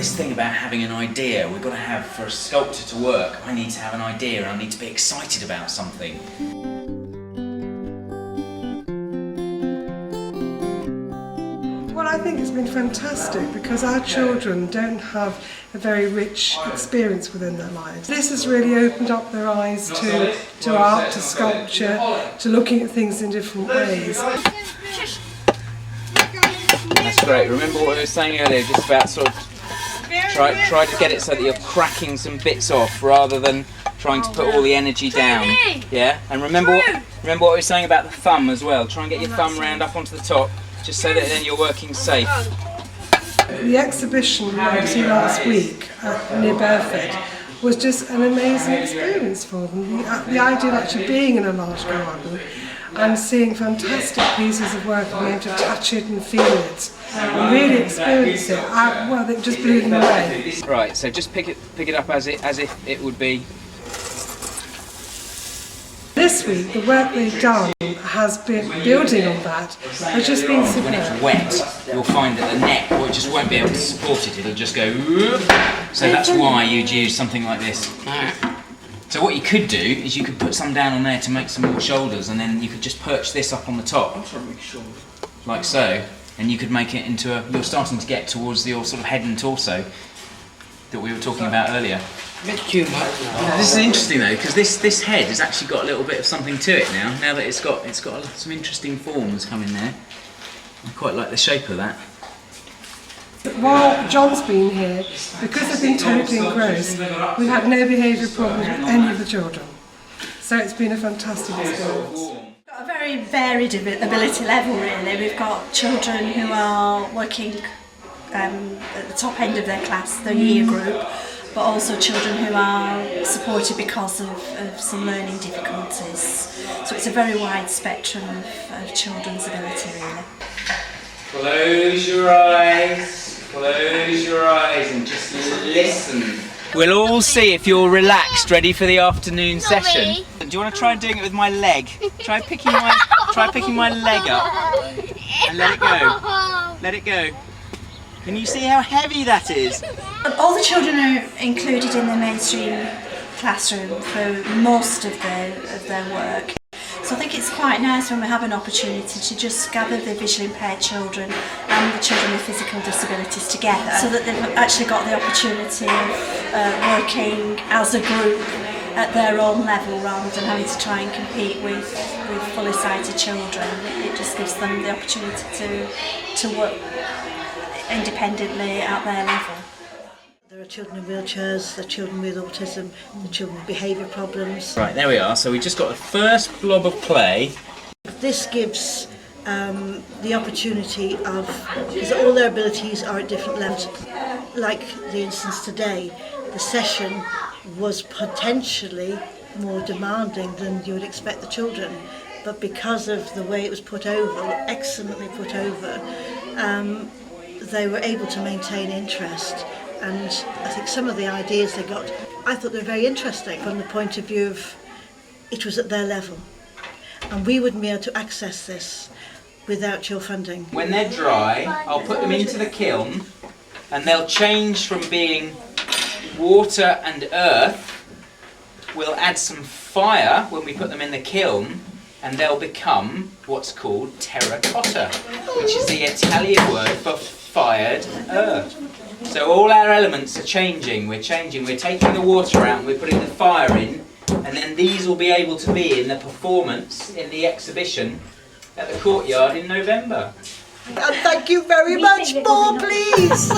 this thing about having an idea. We've got to have, for a sculptor to work, I need to have an idea and I need to be excited about something. Well, I think it's been fantastic because our children don't have a very rich experience within their lives. This has really opened up their eyes to art, to sculpture, to looking at things in different ways. That's great. Remember what I was saying earlier, just about sort of try to get it so that you're cracking some bits off rather than trying to put all the energy down. Yeah? And remember what I was saying about the thumb as well. Try and get your thumb round up onto the top, just so that then you're working safe. The exhibition we went to last week near Burford was just an amazing experience for them. The idea of actually being in a large garden and seeing fantastic pieces of work and being able to touch it and feel it and really experience it, well, it just blew them away. Right, so just pick it up as if it would be. This week, the work they've done has been building on that. Has just been superb. When it's wet, you'll find that the neck just won't be able to support it. It'll just go. So that's why you'd use something like this. So what you could do is you could put some down on there to make some more shoulders, and then you could just perch this up on the top, like so, and you could make it into a. You're starting to get towards your sort of head and torso that we were talking about earlier. This is interesting though, because this head has actually got a little bit of something to it now. Now that it's got some interesting forms coming there. I quite like the shape of that. While John's been here, because they've been totally engrossed, we've had no behavioural problems with any of the children. So it's been a fantastic experience. Got a very varied ability level really. We've got children who are working at the top end of their class, their year group, but also children who are supported because of some learning difficulties. So it's a very wide spectrum of children's ability really. Close your eyes and just listen. We'll all see if you're relaxed, ready for the afternoon session. Do you want to try doing it with my leg? Try picking my leg up and let it go. Let it go. Can you see how heavy that is? All the children are included in the mainstream classroom for most of their work. So I think it's quite nice when we have an opportunity to just gather the visually impaired children and the children with physical disabilities together, so that they've actually got the opportunity of working as a group at their own level rather than having to try and compete with fully sighted children. It just gives them the opportunity to work independently at their level. There are children in wheelchairs, there are children with autism, there are children with behaviour problems. Right, there we are. So we just got the first blob of clay. This gives the opportunity of, because all their abilities are at different levels. Like the instance today, the session was potentially more demanding than you would expect the children, but because of the way it was put over, excellently put over, they were able to maintain interest. And I think some of the ideas they got, I thought they were very interesting from the point of view of it was at their level. And we wouldn't be able to access this without your funding. When they're dry, I'll put them into the kiln and they'll change from being water and earth. We'll add some fire when we put them in the kiln and they'll become what's called terracotta, which is the Italian word for fired earth. So all our elements are changing. We're taking the water out and we're putting the fire in, and then these will be able to be in the performance in the exhibition at the courtyard in November. And thank you very much. More, please.